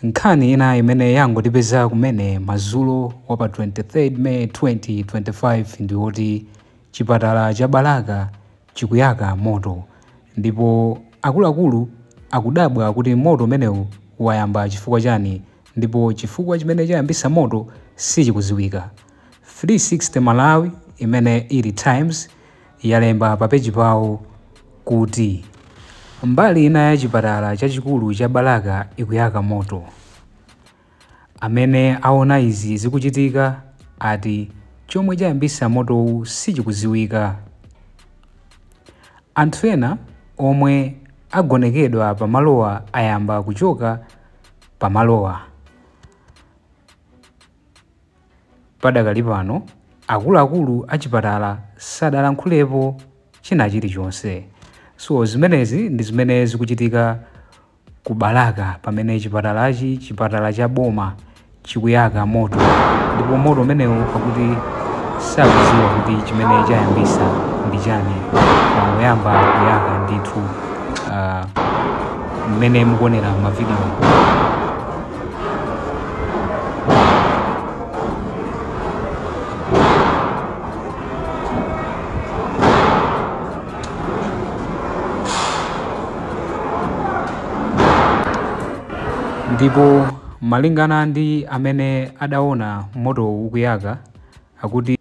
Nkhani ina imene yangotipeza kumene madzulo wa pa 23 May 2025 ndiwoti chipatala cha Balaka chikuyaka moto, ndipo akuluakulu akudabwa kuti moto umenewu wayamba chifukwa chani, ndipo chifukwa chimene chayambisa moto sichikudziwika. 360 Malawi imene ili Times yalemba pa peji pawo kuti mbali ina ya chipatala chachikulu cha Balaka ikuyaka moto. Amene aona izi zikuchitika ati chomwe chayambisa motowu sichikudziwika. Anthu ena omwe agonekedwa pamalowa ayamba kuchoka pamalowa. Padakali pano akuluakulu a chipatala sadalankhulepo china chilichonse. So zimenezi ndi zimene zikuchitika ku Balaka pamene chipatala cha boma chikuyaka moto, ndipo moto umenewu pakuti sakudziwa kuti chimene chayambisa ndi chani, wangoyamba kuyaka ndithu mmene mukuonera mavidiyo. Ndipo malingana ndi amene adaona moto ukuyaka akuti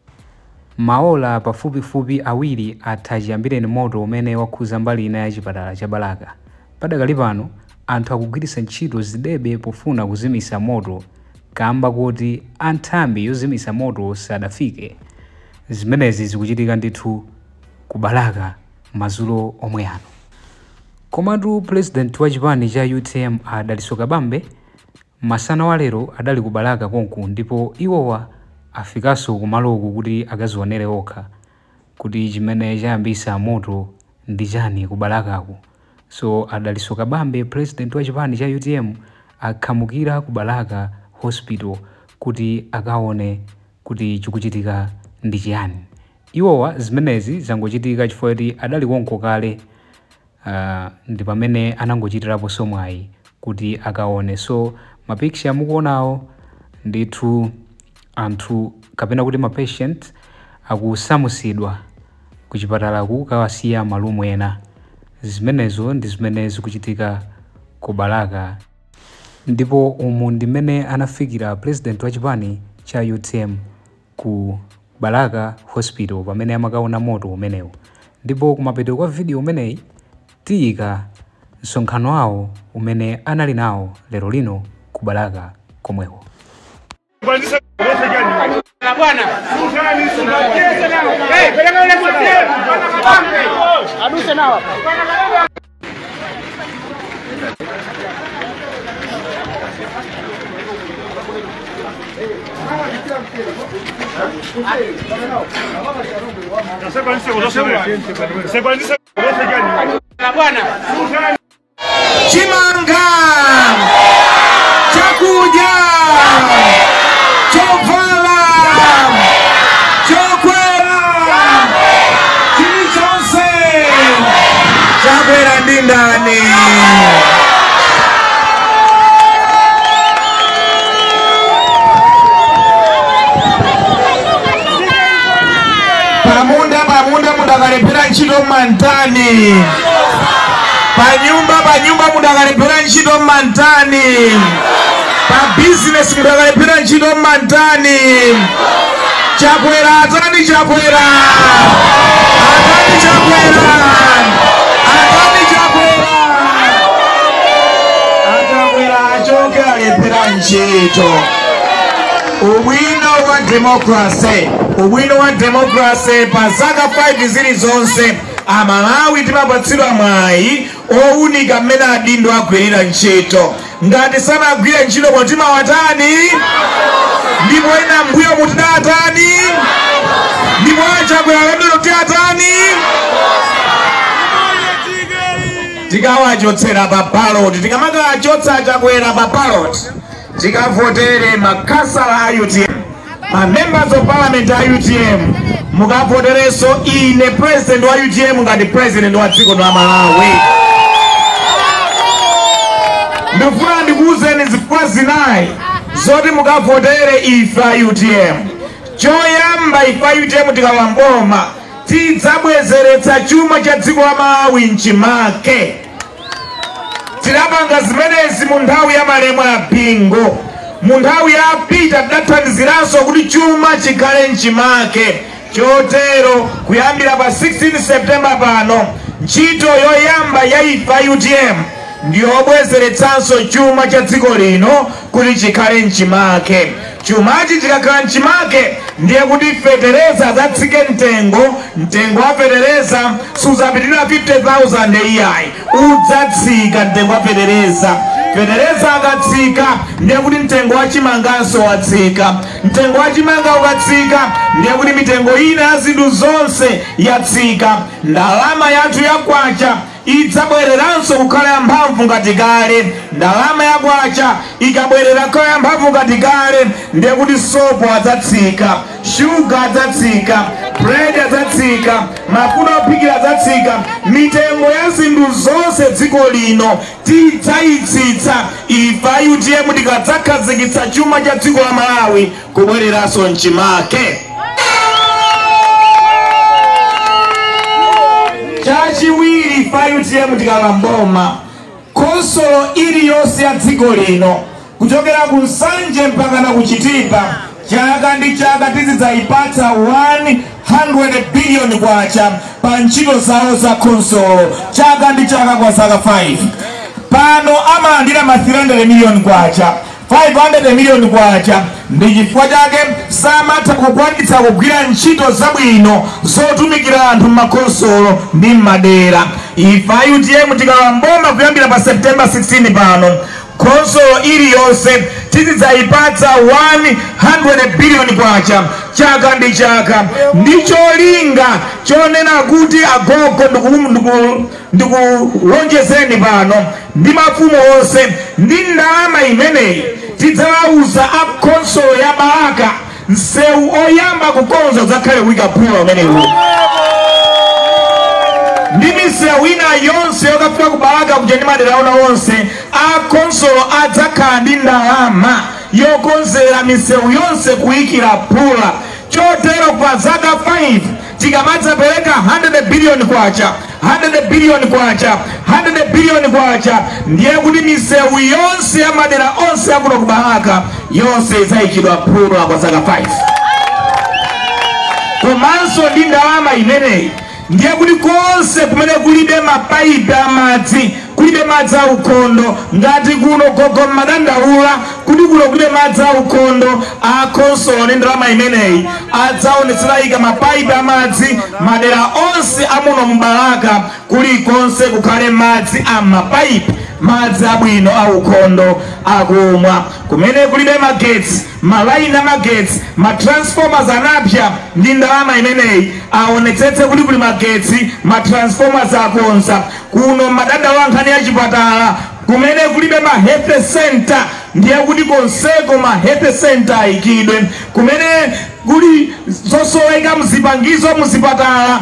maola pafupifupi awiri atha chiyambireni moto umene wakhuza mbali ina ya chipatala cha Balaka. Padakali pano anthu akugwiritsa ntchito zidebe pofuna kuzimisa moto kamba kuti anthambi yozimisa moto sadafike. Zimenezi zikuchitika ndithu ku Balaka madzulo omwe ano. Komatu president wa chipani cha UTM Daliso Kabambe masana wa lero adali ku Balaka konku, ndipo iwowa afikanso kumaloku kuti akazionere okha kuti chimene chayambisa moto ndi chani ku Balakaku. So Daliso Kabambe president wa chipani cha UTM akhamukira ku Balaka hospital kuti akaone kuti chikuchitika ndi chiyani. Iwowa zimenezi zangochitika chifukwa kuti adali konko kale, ndi pamene anangochitirapo somwayi kuti akaone. So mapikisha mukuonawo ndithu anthu kapena kuti mapatient akusamusidwa ku chipatalaku kawasiya malumu ena. Zimenezo ndi zimene zikuchitika ku Balaka, ndipo umu ndimene anafikira president wa chipani cha UTM ku Balaka hospital pamene amakaona moto umenewu. Ndipo kumapeto kwa video umeneyi tiyika msonkhano wawo umene anali nawo lero lino ku Balaka komweko. Chimanga chakuja chovala chokwera chilichonse chakwera ndi ndani. Pamunda mudakalepera ntchito mantani. Panyumba mudakalepera ntchito mantani. Pa business mudakalepera ntchito mantani. Chakwera atani chakwera. Atani chakwera. Atani chakwera. Atakwera achoke alepera ntchito. Ubwino wa democracy pa zaka 5 zilizonse Amalawi timapatsidwa mwayi owunika mmene adindo agwirira ntchito. Ngati sanagwira ntchito potima watani, ndipo ena mbuyo mutidatani, ndipo achakwera lero tiatani. Tikawachotsera pa ballot, tikamachotsa achakwera pa ballot, tikavotere makasala a UTM, ma members of parliament a UTM, mukavotereso ine president wa UTM ngati president wa dziko la Malawi. Ndifuna ndikuuzeni zifukwa zinayi zoti mukavotere ifa UTM. Choyamba ifa UTM tikawamboma tidzabwezeretsa chuma cha dziko la Malawi mchimake. Tidapanga zimenezi mu nthawi ya malemu a bingo. Mu nthawi yapita tidathandiziranso kuti chuma chikhale mchimake. Chotero kuyambira pa 16 September pano ntchito yoyamba ya ifa UTM ndiyobwezeretsanso chuma cha dziko lino kuti chikhale mchimake. Chumachi chikakhala mchimake ndiye kuti fetereza adzatsike mtengo wa fetereza suzapitirira 50,000 iyayi, udzatsika mtengo wa fetereza akatsika ndiye kuti mtengo wa chimanganso watsika. Mtengo wa chimanga ukatsika ndiye kuti mitengo ina ya zinthu zonse yatsika. Ndalama yathu yakwacha idzabwereranso kukhala yamphamvu ngati kale. Ndalama yakwacha ikabwerera kukhala yamphamvu ngati kale ndiye kuti sopo adzatsika, shuga adzatsika, bread adzatsika, mafuta ophikira adzatsika. Mitengo ya zinthu zonse dziko lino tidzayitsitsa ifa UTM tikadzakhazikitsa chuma cha dziko la Malawi kubwereranso mchimake. Chachiwiri ifa UTM tikawamboma konsolo iliyonse ya dziko lino kuchokera ku Nsanje mpaka na kuchitipa chaka ndi chaka tizidzayipatsa 100 billion kwacha pa ntchito zawo za konsolo chaka ndi chaka kwa zaka 5. Pano amalandira ma 300 million kwacha, 500 million kwacha. Ndi chifukwa chake samatha kukwanitsa kugwira ntchito zabwino zotumikira anthu m'makonsolo ndi m'madera. Ifa UTM tikawamboma kuyambira pa September 16 pano konsolo iliyonse tizidzayipatsa 100 billion kwacha chaka ndi chaka. Ndicho linga chonena kuti agogo ndikulonjezeni pano ndi mafumu onse ndi ndalama imeneyi tidzawauza a konsolo ya Balaka msewu oyamba kukonza udzakhale wika phula umenewu. Ndi misewu ina yonse yokafika ku Balaka kuja ndi madera ona onse a konsolo adzakhala ndi ndalama yokonzera misewu yonse kuyikira phula. Chotero kwa zaka 5 tikamadzapereka 100 billion kwacha, 100 billion kwacha, 100 billion kwacha ndiye kuti misewu yonse ya madera onse akuno ku Balaka yonse idzayikidwa phula kwa zaka 5. Komanso ndi ndalama imeneyi ndiye kuti konse kumene kulibe mapaipi amadzi, kulibe madzi aukhondo ngati kuno gogo madandaula kuti kuno kulibe madzi aukhondo, a konsolo ndi ndalama imeneyi adzaonetsera ika mapaipi amadzi madera onse amuno mu Balaka kulikonse kukhale madzi a mapaipi, madzi abwino aukhondo akumwa. Kumene kulibe magetsi, malaini amagetsi, matransformers anapya ndi ndalama imeneyi aonetsetse kuti kuli magetsi, matransformers akonza. Kuno madandaula nkhani ya chipatala kumene kulibe ma health center ndiye kuti konseko ma health center ayikidwe. Kumene kuli zosoweka mzipangizo muzipatala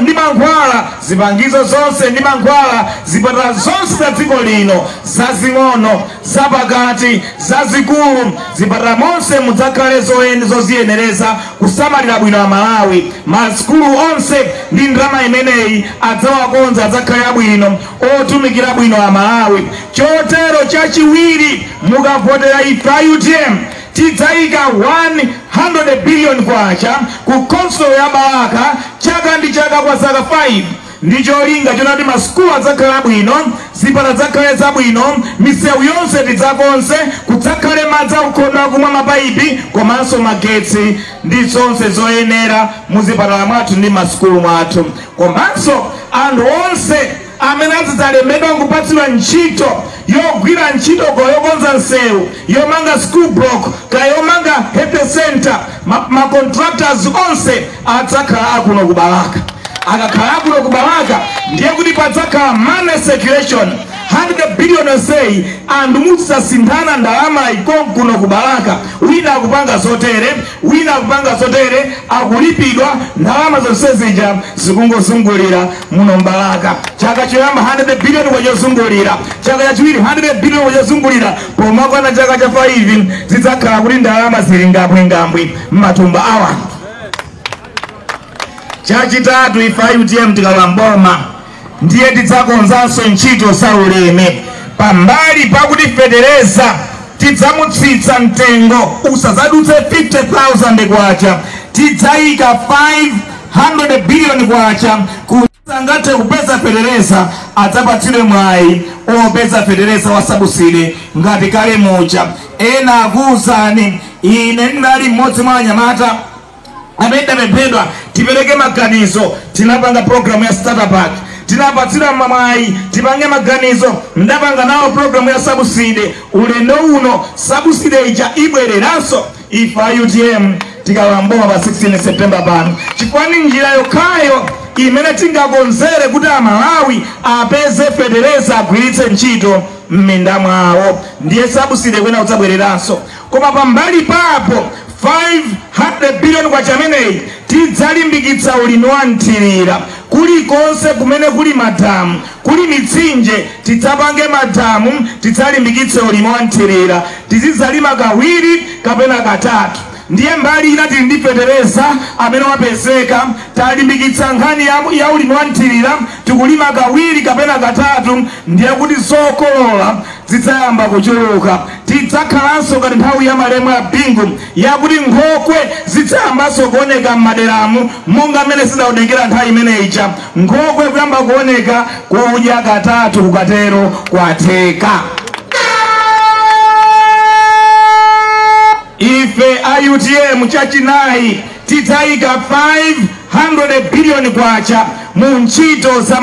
ndi mankhwala, zipangizo zonse ndi mankhwala, zipatala zonse za dziko lino, zazing'ono, zapakati, zazikulu, zipatala monse mudzakhale zoziyenereza kusamalira bwino wa Malawi. Masukulu onse ndi ndalama imeneyi adzawakonza adzakhale abwino otumikira bwino wa Malawi. Chotero chachiwiri mukavotera ifa UTM tidzayika 100 billion kwacha ku konsolo ya Balaka chaka ndi chaka kwa zaka 5. Ndicho linga chonati masukulu adzakhala abwino, zipatala zakhale zabwino, misewu yonse tidzakonze, kudzakhale madzi aukhondo akumwa mapaipi komanso magetsi ndi zonse zoyenera muzipatala mwathu ndi masukulu mwathu. Komanso anthu onse amene adzalemedwa kupatsidwa ntchito yogwira ntchito yokonza nsewu, yomanga school block, kayomanga health center, ma contractors onse adzakhala akuno ku Balaka. Akakhala kuno ku Balaka ndiye kuti padzakhala money circulation. 100 billion say and mutsa sindana ndalama ikonkuno kubalaka wina kupanga zotere wina kupanga zotere akulipidwa ndalama zonsezija zikungozungulira muno mbalaka chaka choyamba 100 billion wajozungulira chaka chachiwiri 100 billion wajozungulira pomakwana chaka cha 5 zidzakhala kuti ndalama zili ngambwingambwi mmatumba awa chachitatu ifa UTM tikalamboma ndiye tidzakonzanso ntchito sauleme pambali pakuti federeza tidzamutsitsa mtengo usazadutse 50,000 kwacha tidzayika 500 billion kwacha kusangathe kupeza federeza adzapatsidwe mwayi opeza federeza wasabusire ngati kale mucha ena akuwuzani ine ndinali mmodzi mwa anyamata amene apemphedwa tipereke maganizo tinapanga programu ya startup act tinapatsira mamayi tipange maganizo ndapanga nawo programu ya sabuside ulendo uno sabuside ija ibwereranso ifa UTM tikalamboma pa 16 September pano chikwani njira yokhayo imene tingakonzere kuti amalawi apeze federeza agwiritse ntchito m'minda mwawo ndiye sabuside kwena udzabwereranso koma pambali papo 500 billion kwa chameneyi tidzalimbikitsa ulimi wa nthirira kulikonse kumene kuli madamu kuli mitsinje tidzapange madamu tidzalimbikitse ulimi wa nthirira tizidzalima kawiri kapena katatu ndiye mbali ina tili ndi federeza amene wapezeka talimbikitsa nkhani ya ulimi wa nthirira tikulima kawiri kapena katatu ndiye kuti zokolola zidzayamba kuchuluka tidzakhalanso ngati nthawi ya malemu ya bingu yakuti nkhokwe zidzayambanso kuoneka m'maderamu monga amene zidaonekera nthawi imeneyi ija nkhokwe kuyamba kuoneka kudya katatu kukatero kwatheka ife UTM chachinayi tidzayika 500 billion kwacha mu ntchito za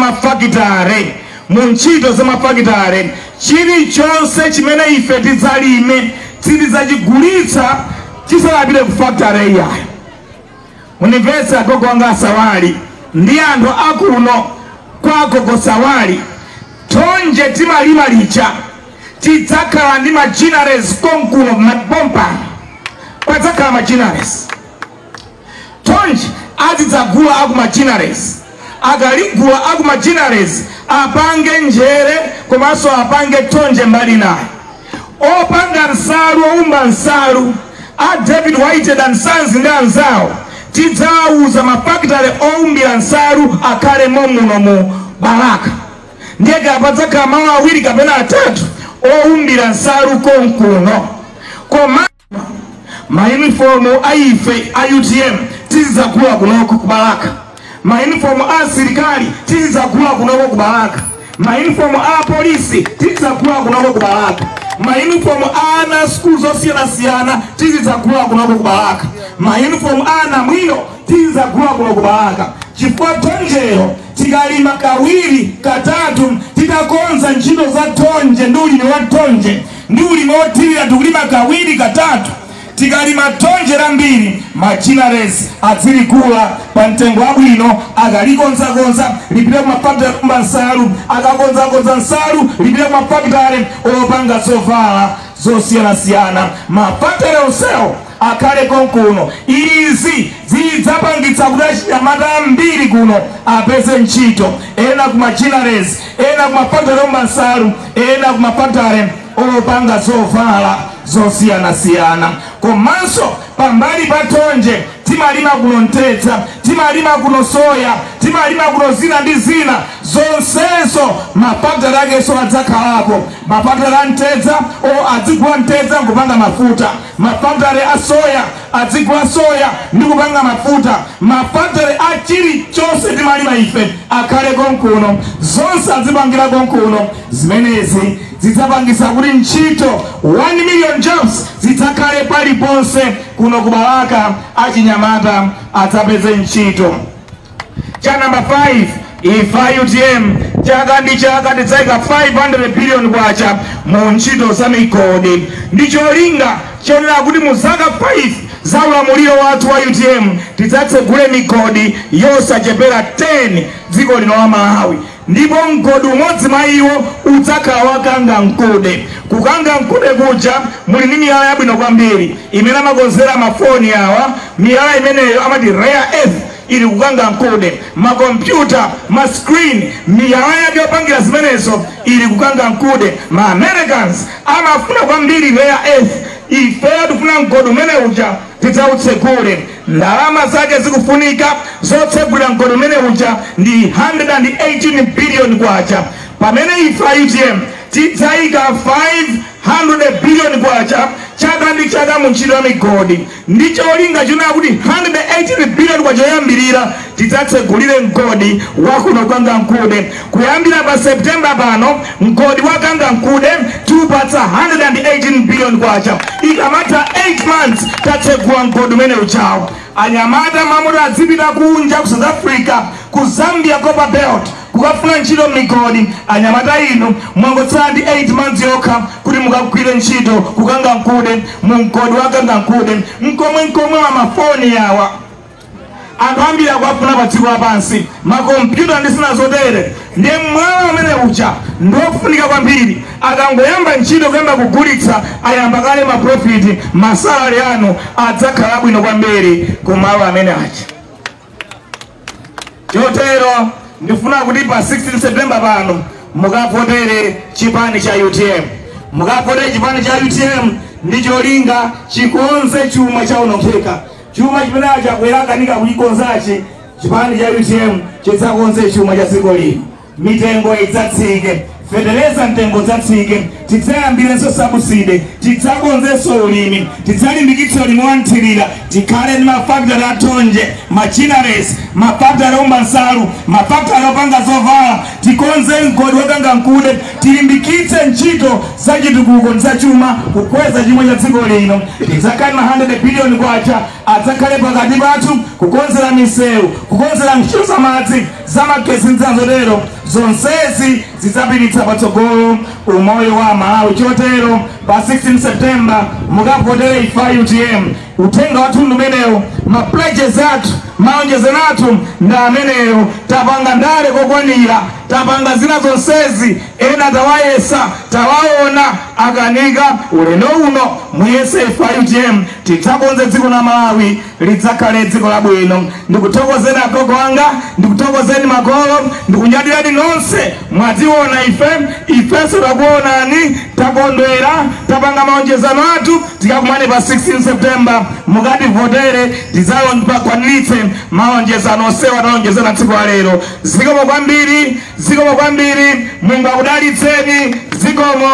mafakitare chilichonse chimene ife tidzalime tidzachigulitsa chisalapite ku factory iyayo munimvetse agogo wanga asawali ndi anthu akuno kwa agogo sawali tonje timalima licha tidzakhala ndi machineries konkuno mapompa padzakhala machineries tonje azidzagula aku machineries akaligula aku machineries apange njere komanso apange tonje mbali naye opanga nsalu oumba nsalu a David White and Sons ndi anzawo tidzawuza mafakitale oumbira nsalu akhale momuno mu Balaka ndiye kapadzakhala malo awiri kapena atatu oumbira nsalu konkuno koma maunifomu aife UTM tizidzagula kunoko ku Balaka maunifomu a sirikali tizidzagula kunoko ku Balaka maunifomu a polisi tizidzagula kunoko ku Balaka maunifomu a ana school zosiyana tizidzagula kunoko ku Balaka maunifomu a namwino tizidzagula kunoko ku Balaka chifukwa tonjeyo tikalima kawiri katatu titakonza ntchito za tonje ndi ulimi wa tonje ndi ulimi wothirira tikulima kawiri katatu tikalima tonje lambiri machineries aziligula pa mtengo wabwino akalikonzakonza lipite ku mafakitale oumba nsalu akakonzakonza nsalu lipite ku mafakitale opanga zovala zosiyana mafakitale onsewo akhale konkuno izi zidzapangitsa kuti achinyamata ambiri kuno apeze ntchito ena ku machineries ena ku mafakitale oumba nsalu ena ku mafakitale opanga zovala zosiyana komanso pambali pa tonje timalima kuno Ntedza timalima kuno soya timalima kuno zina ndi zina zonsezo mafakitale akenso adzakhalapo mafakitale a Ntedza adzigula Ntedza kupanga mafuta mafakitale a soya adzigula soya ndi kupanga mafuta mafakitale a chilichonse timalima ife akhale konkuno zonse adzipangira konkuno zimenezi zidzapangisa kuti ntchito 1 million jobs zidzakhale paliponse kuno ku Balaka achinyamata adzapeze ntchito cha number 5 ifa UTM chaka ndi chaka tidzayika 500 billion kwacha mu ntchito za migodi ndi cholinga chonena kuti mu zaka 5 za ulamuliro wathu wa UTM tidzatsegule migodi yosachepera 10 dziko lino la Malawi ndipo mkodi umodzi mwa iwo udzakhala wakanga mkude. Kukanga mkude kuja muli ndi miyala yabwino kwambiri imene amakonzera mafoni awa. Miyala imeneyo amati rare earth ili kukanga mkude. Makompyuta, screen, miyala yake yopangira zimenezo ili kukanga mkude. Ma Americans amafuna kwambiri rare earth. Ifeyo tufuna mkodi umene uja tidzautsekule. Ndalama zake zikufunika zotsegula mkodi umene uja ndi 118 billion kwacha. Pamene ife UTM tidzayika 500 billion kwacha chaka ndi chaka mu ntchito ya migodi. Ndi cholinga chonena kuti 118 billion kwacha yoyambirira tidzatsegulire mkodi wakuno kukanga mkude. Kuyambira pa September pano mkodi wakanga mkude tupatsa 118 billion kwacha. Ikamata 8 months tatsegula mkodi umene uchawo. Anyamata mamuda azipita kunja ku South Africa, ku Zambia Copper Belt kukafuna ntchito migodi. Anyamata inu mwangotsala ndi 8 months yokha kuti mukagwire ntchito kukanga mkude mu mkodi wakanga mkude. Mkomwe wa mafoni yawa anthu ambiri akufuna pa dziko lapansi. Makompyuta ndi zina zotere ndiye mwala umene uja ndiofunika kwambiri. Akangoyamba ntchito kuyamba kugulitsa ayamba kale maprofiti, masalari anu adzakhala abwino kwambiri kumalo amene aja. Chotero ndifuna kuti pa 16 September pano mukavotere chipani cha UTM. Mukavotere chipani cha UTM ndi cholinga chikonze chuma cha unopheka. Chuma chimene chakwera kanika kuchikonzachi chipani cha UTM chidzakonze chuma cha dziko lino. Mitengo idzatsike, fetereza mtengo zatsike, tidzayambirenso sabuside, tidzakonzenso ulimi, tidzalimbikitsa ulimi wanthirira, tikhale ndi mafactory atonje, machineries, mafactory omba nsalu, mafactory opanga zovala, tikonze mkodi wakanga mkude, tilimbikitse ntchito za chitukuko za chuma kukweza chuma cha dziko lino. Tidzakhale na 100 billion kwacha adzakhale pakati pathu kukonzera misewu, kukonzera ntchito za madzi, za magesi ndi zotero. Zonsezi zidzapititsa patsogolo umoyo wa Malawi. Chotero pa 16 September mukavotere ifa UTM. Utenga watundu menewo, ma pledges athu, maonjezero athu ndi ameneyo. Tapanga ndale kokwanira, tapanga zina zonsezi, ena tawayesa, tawaona akanika ulendo uno muyese ifa UTM. Tidzakonze dziko la Malawi lidzakhale dziko labwino. Ndikuthokozeni agogo anga, ndikuthokozeni makolo, ndikunyadirani nonse mwationa ifenso takuonani, takondwera, tapanga maonjezano athu. Tikakumane pa 16 September mukativotere tidzakwaniritse maonjezano onsewa taonjezana tsiku la lero. Zikomo kwambiri, Mulungu akudalitseni. Zikomo.